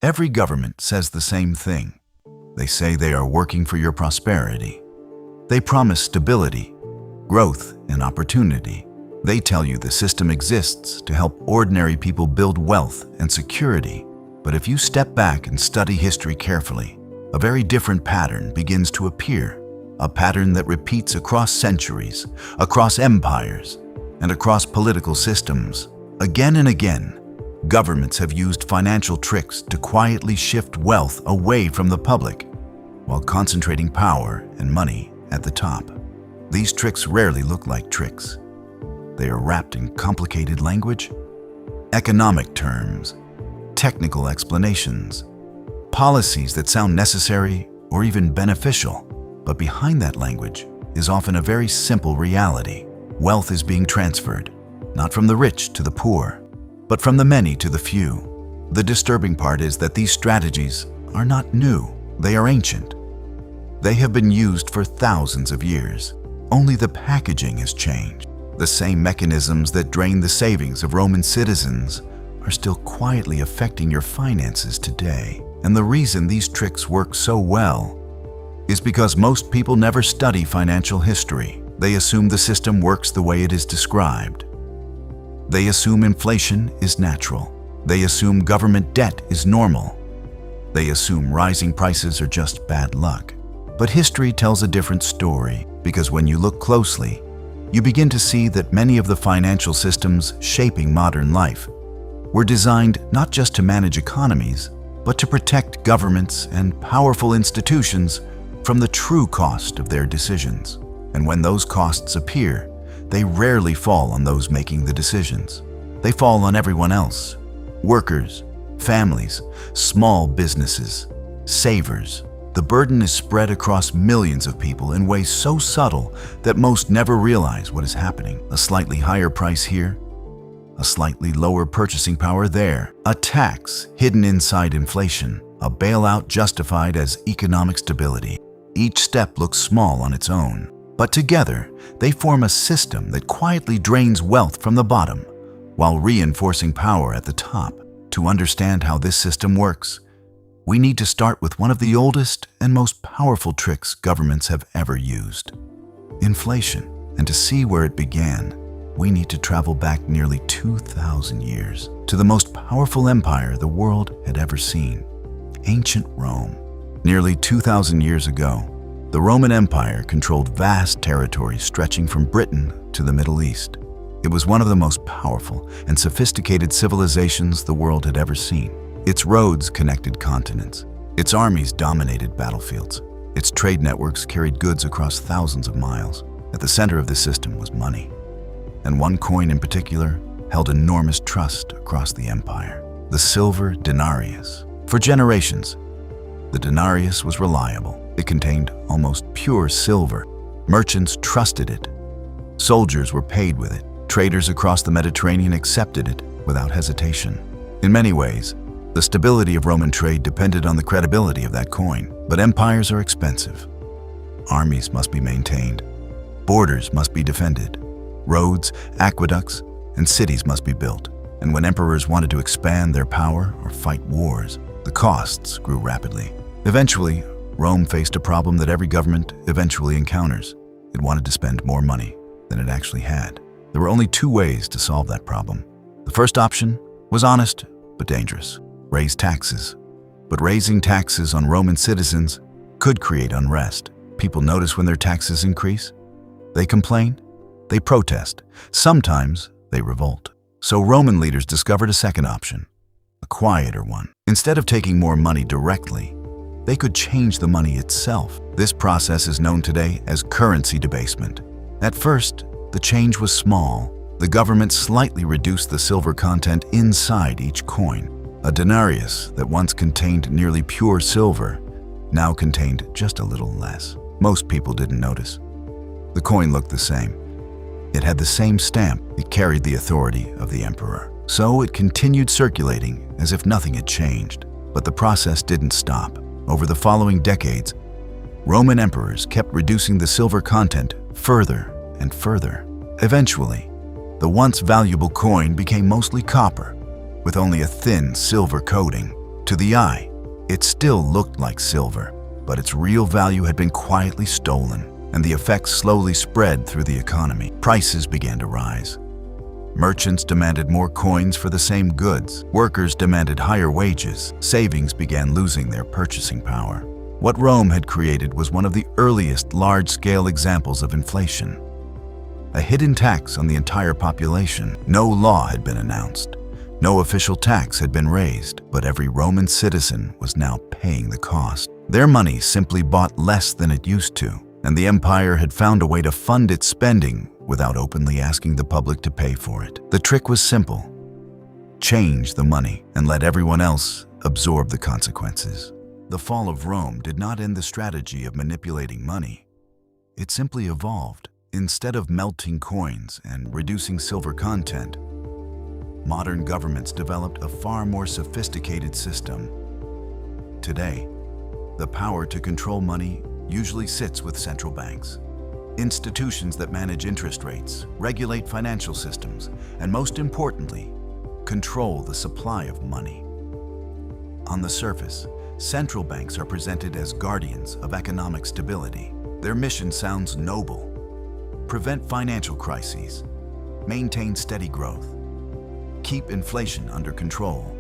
Every government says the same thing. They say they are working for your prosperity. They promise stability, growth, and opportunity. They tell you the system exists to help ordinary people build wealth and security. But if you step back and study history carefully, a very different pattern begins to appear. A pattern that repeats across centuries, across empires, and across political systems. Again and again, governments have used financial tricks to quietly shift wealth away from the public, while concentrating power and money at the top. These tricks rarely look like tricks. They are wrapped in complicated language, economic terms, technical explanations, policies that sound necessary or even beneficial. But behind that language is often a very simple reality. Wealth is being transferred, not from the rich to the poor, but from the many to the few. The disturbing part is that these strategies are not new. They are ancient. They have been used for thousands of years. Only the packaging has changed. The same mechanisms that drain the savings of Roman citizens are still quietly affecting your finances today. And the reason these tricks work so well is because most people never study financial history. They assume the system works the way it is described. They assume inflation is natural. They assume government debt is normal. They assume rising prices are just bad luck. But history tells a different story, because when you look closely, you begin to see that many of the financial systems shaping modern life were designed not just to manage economies, but to protect governments and powerful institutions from the true cost of their decisions. And when those costs appear, they rarely fall on those making the decisions. They fall on everyone else: workers, families, small businesses, savers. The burden is spread across millions of people in ways so subtle that most never realize what is happening. A slightly higher price here, a slightly lower purchasing power there, a tax hidden inside inflation, a bailout justified as economic stability. Each step looks small on its own, but together they form a system that quietly drains wealth from the bottom while reinforcing power at the top. To understand how this system works, we need to start with one of the oldest and most powerful tricks governments have ever used: inflation. And to see where it began, we need to travel back nearly 2,000 years to the most powerful empire the world had ever seen: ancient Rome. Nearly 2,000 years ago, the Roman Empire controlled vast territories stretching from Britain to the Middle East. It was one of the most powerful and sophisticated civilizations the world had ever seen. Its roads connected continents. Its armies dominated battlefields. Its trade networks carried goods across thousands of miles. At the center of the system was money. And one coin in particular held enormous trust across the empire: the silver denarius. For generations, the denarius was reliable. It contained almost pure silver. Merchants trusted it. Soldiers were paid with it. Traders across the Mediterranean accepted it without hesitation. In many ways, the stability of Roman trade depended on the credibility of that coin. But empires are expensive. Armies must be maintained. Borders must be defended. Roads, aqueducts, and cities must be built. And when emperors wanted to expand their power or fight wars, the costs grew rapidly. Eventually, Rome faced a problem that every government eventually encounters. It wanted to spend more money than it actually had. There were only two ways to solve that problem. The first option was honest but dangerous: raise taxes. But raising taxes on Roman citizens could create unrest. People notice when their taxes increase. They complain, they protest, sometimes they revolt. So Roman leaders discovered a second option, a quieter one. Instead of taking more money directly, they could change the money itself. This process is known today as currency debasement. At first, the change was small. The government slightly reduced the silver content inside each coin. A denarius that once contained nearly pure silver now contained just a little less. Most people didn't notice. The coin looked the same. It had the same stamp. It carried the authority of the emperor. So it continued circulating as if nothing had changed. But the process didn't stop. Over the following decades, Roman emperors kept reducing the silver content further and further. Eventually, the once valuable coin became mostly copper, with only a thin silver coating. To the eye, it still looked like silver, but its real value had been quietly stolen, and the effects slowly spread through the economy. Prices began to rise. Merchants demanded more coins for the same goods. Workers demanded higher wages. Savings began losing their purchasing power. What Rome had created was one of the earliest large-scale examples of inflation. A hidden tax on the entire population. No law had been announced. No official tax had been raised, but every Roman citizen was now paying the cost. Their money simply bought less than it used to, and the empire had found a way to fund its spending without openly asking the public to pay for it. The trick was simple. Change the money and let everyone else absorb the consequences. The fall of Rome did not end the strategy of manipulating money. It simply evolved. Instead of melting coins and reducing silver content, modern governments developed a far more sophisticated system. Today, the power to control money usually sits with central banks. Institutions that manage interest rates, regulate financial systems, and most importantly, control the supply of money. On the surface, central banks are presented as guardians of economic stability. Their mission sounds noble. Prevent financial crises, maintain steady growth, keep inflation under control.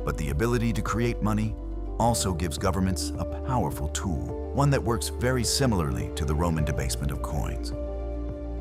But the ability to create money also gives governments a powerful tool, one that works very similarly to the Roman debasement of coins.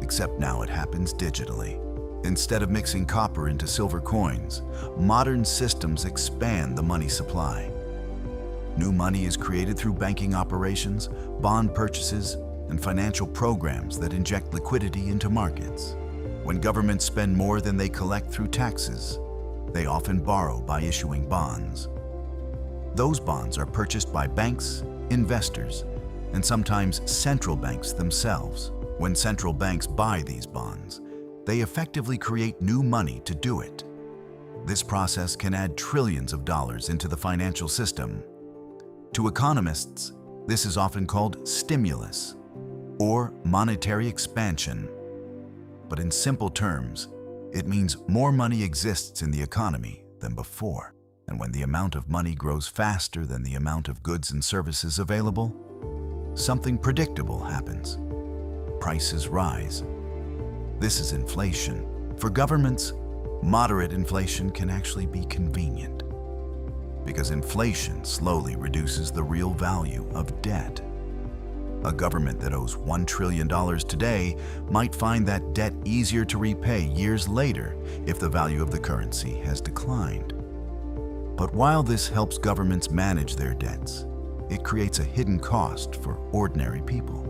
Except now it happens digitally. Instead of mixing copper into silver coins, modern systems expand the money supply. New money is created through banking operations, bond purchases, and financial programs that inject liquidity into markets. When governments spend more than they collect through taxes, they often borrow by issuing bonds. Those bonds are purchased by banks, investors, and sometimes central banks themselves. When central banks buy these bonds, they effectively create new money to do it. This process can add trillions of dollars into the financial system. To economists, this is often called stimulus or monetary expansion. But in simple terms, it means more money exists in the economy than before. And when the amount of money grows faster than the amount of goods and services available, something predictable happens. Prices rise. This is inflation. For governments, moderate inflation can actually be convenient, because inflation slowly reduces the real value of debt. A government that owes $1 trillion today might find that debt easier to repay years later if the value of the currency has declined. But while this helps governments manage their debts, it creates a hidden cost for ordinary people.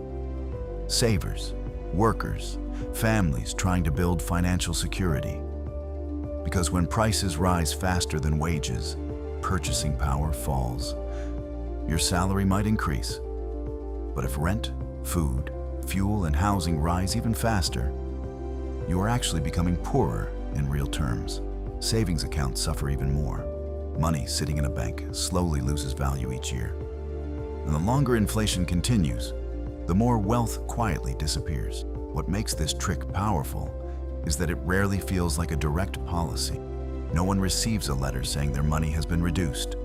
Savers, workers, families trying to build financial security. Because when prices rise faster than wages, purchasing power falls. Your salary might increase, but if rent, food, fuel, and housing rise even faster, you are actually becoming poorer in real terms. Savings accounts suffer even more. Money sitting in a bank slowly loses value each year. And the longer inflation continues, the more wealth quietly disappears. What makes this trick powerful is that it rarely feels like a direct policy. No one receives a letter saying their money has been reduced.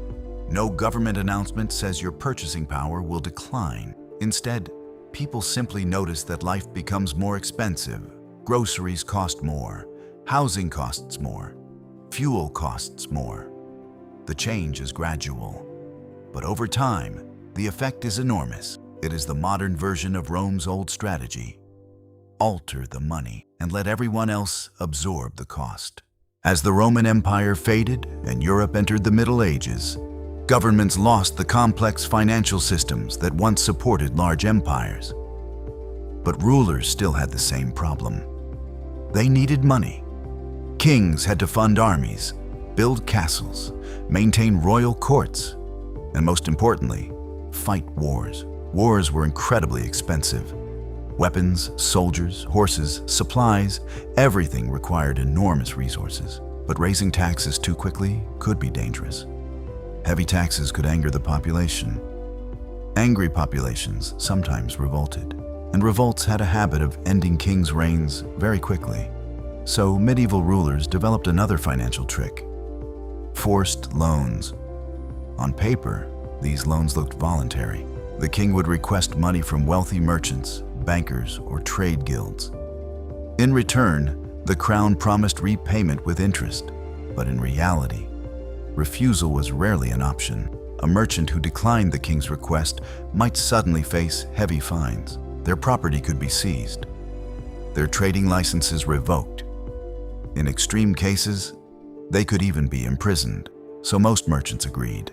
No government announcement says your purchasing power will decline. Instead, people simply notice that life becomes more expensive. Groceries cost more, housing costs more, fuel costs more. The change is gradual, but over time, the effect is enormous. It is the modern version of Rome's old strategy. Alter the money and let everyone else absorb the cost. As the Roman Empire faded and Europe entered the Middle Ages, governments lost the complex financial systems that once supported large empires. But rulers still had the same problem. They needed money. Kings had to fund armies, build castles, maintain royal courts, and most importantly, fight wars. Wars were incredibly expensive. Weapons, soldiers, horses, supplies, everything required enormous resources. But raising taxes too quickly could be dangerous. Heavy taxes could anger the population. Angry populations sometimes revolted, and revolts had a habit of ending kings' reigns very quickly. So medieval rulers developed another financial trick: forced loans. On paper, these loans looked voluntary. The king would request money from wealthy merchants, bankers, or trade guilds. In return, the crown promised repayment with interest, but in reality, refusal was rarely an option. A merchant who declined the king's request might suddenly face heavy fines. Their property could be seized, their trading licenses revoked. In extreme cases, they could even be imprisoned. So most merchants agreed,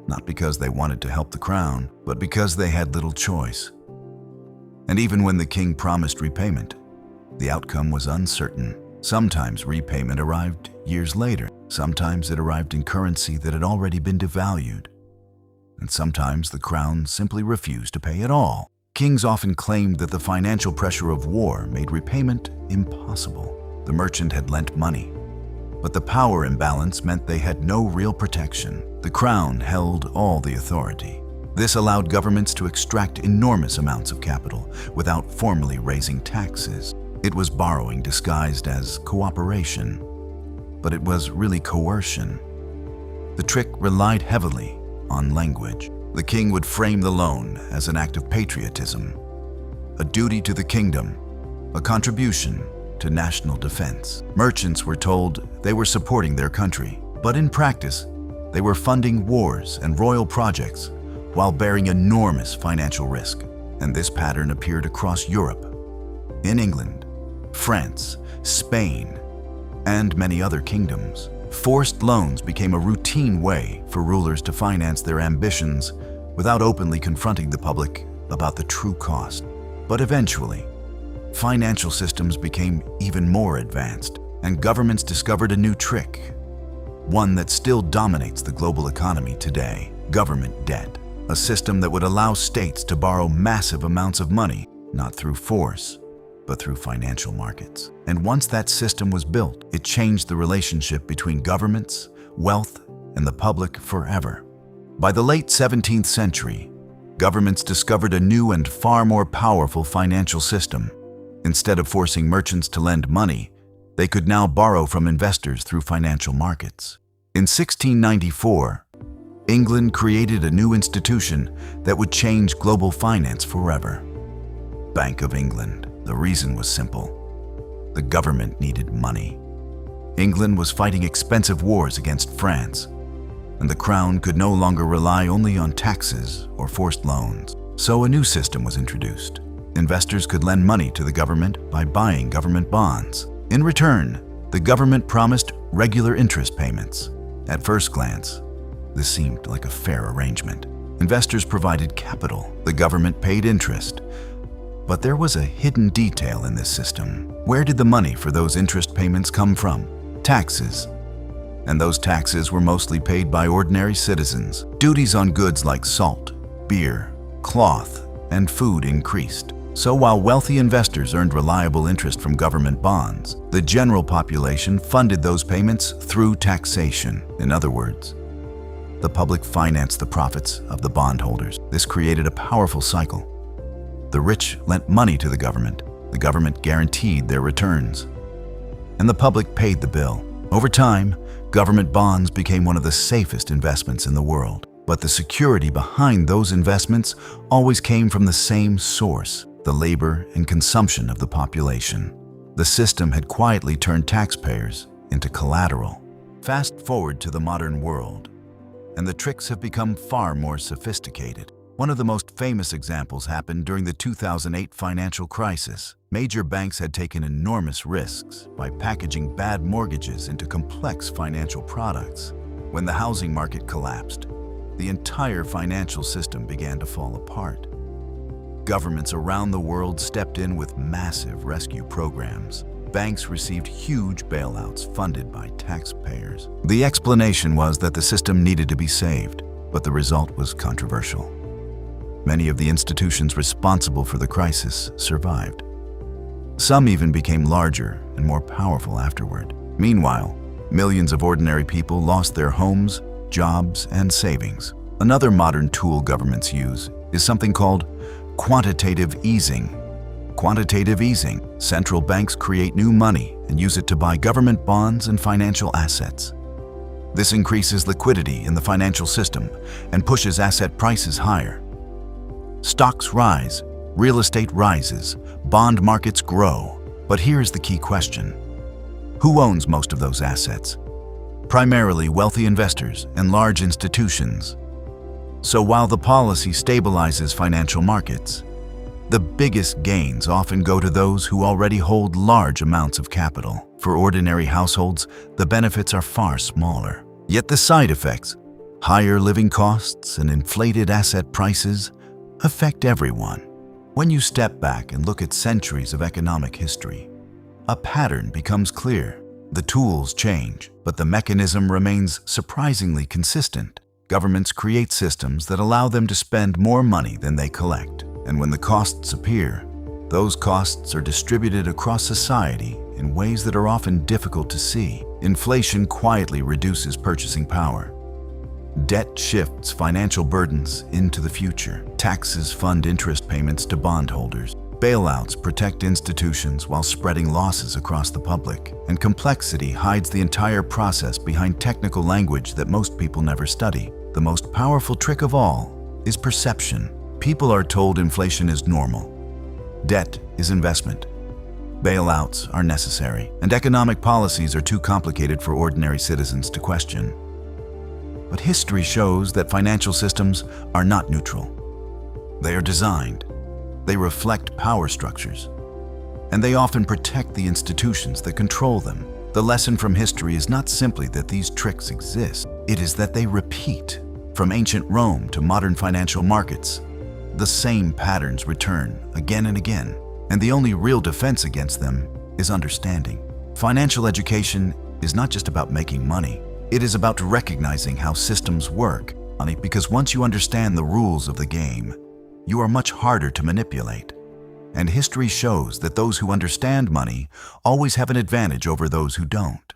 not because they wanted to help the crown, but because they had little choice. And even when the king promised repayment, the outcome was uncertain. Sometimes repayment arrived years later. Sometimes it arrived in currency that had already been devalued. And sometimes the crown simply refused to pay at all. Kings often claimed that the financial pressure of war made repayment impossible. The merchant had lent money, but the power imbalance meant they had no real protection. The crown held all the authority. This allowed governments to extract enormous amounts of capital without formally raising taxes. It was borrowing disguised as cooperation, but it was really coercion. The trick relied heavily on language. The king would frame the loan as an act of patriotism, a duty to the kingdom, a contribution to national defense. Merchants were told they were supporting their country, but in practice, they were funding wars and royal projects while bearing enormous financial risk. And this pattern appeared across Europe, in England, France, Spain, and many other kingdoms. Forced loans became a routine way for rulers to finance their ambitions without openly confronting the public about the true cost. But eventually, financial systems became even more advanced, and governments discovered a new trick, one that still dominates the global economy today: government debt, a system that would allow states to borrow massive amounts of money, not through force, but through financial markets. And once that system was built, it changed the relationship between governments, wealth, and the public forever. By the late 17th century, governments discovered a new and far more powerful financial system. Instead of forcing merchants to lend money, they could now borrow from investors through financial markets. In 1694, England created a new institution that would change global finance forever: Bank of England. The reason was simple: the government needed money. England was fighting expensive wars against France, and the crown could no longer rely only on taxes or forced loans. So a new system was introduced. Investors could lend money to the government by buying government bonds. In return, the government promised regular interest payments. At first glance, this seemed like a fair arrangement. Investors provided capital, the government paid interest. But there was a hidden detail in this system. Where did the money for those interest payments come from? Taxes. And those taxes were mostly paid by ordinary citizens. Duties on goods like salt, beer, cloth, and food increased. So while wealthy investors earned reliable interest from government bonds, the general population funded those payments through taxation. In other words, the public financed the profits of the bondholders. This created a powerful cycle. The rich lent money to the government guaranteed their returns, and the public paid the bill. Over time, government bonds became one of the safest investments in the world. But the security behind those investments always came from the same source: the labor and consumption of the population. The system had quietly turned taxpayers into collateral. Fast forward to the modern world, and the tricks have become far more sophisticated. One of the most famous examples happened during the 2008 financial crisis. Major banks had taken enormous risks by packaging bad mortgages into complex financial products. When the housing market collapsed, the entire financial system began to fall apart. Governments around the world stepped in with massive rescue programs. Banks received huge bailouts funded by taxpayers. The explanation was that the system needed to be saved, but the result was controversial. Many of the institutions responsible for the crisis survived. Some even became larger and more powerful afterward. Meanwhile, millions of ordinary people lost their homes, jobs, and savings. Another modern tool governments use is something called quantitative easing. Quantitative easing: central banks create new money and use it to buy government bonds and financial assets. This increases liquidity in the financial system and pushes asset prices higher. Stocks rise, real estate rises, bond markets grow. But here's the key question. Who owns most of those assets? Primarily wealthy investors and large institutions. So while the policy stabilizes financial markets, the biggest gains often go to those who already hold large amounts of capital. For ordinary households, the benefits are far smaller. Yet the side effects, higher living costs and inflated asset prices, affect everyone. When you step back and look at centuries of economic history, a pattern becomes clear. The tools change, but the mechanism remains surprisingly consistent. Governments create systems that allow them to spend more money than they collect. And when the costs appear, those costs are distributed across society in ways that are often difficult to see. Inflation quietly reduces purchasing power. Debt shifts financial burdens into the future. Taxes fund interest payments to bondholders. Bailouts protect institutions while spreading losses across the public. And complexity hides the entire process behind technical language that most people never study. The most powerful trick of all is perception. People are told inflation is normal. Debt is investment. Bailouts are necessary, and economic policies are too complicated for ordinary citizens to question. But history shows that financial systems are not neutral. They are designed. They reflect power structures, and they often protect the institutions that control them. The lesson from history is not simply that these tricks exist. It is that they repeat. From ancient Rome to modern financial markets, the same patterns return again and again, and the only real defense against them is understanding. Financial education is not just about making money. It is about recognizing how systems work, because once you understand the rules of the game, you are much harder to manipulate. And history shows that those who understand money always have an advantage over those who don't.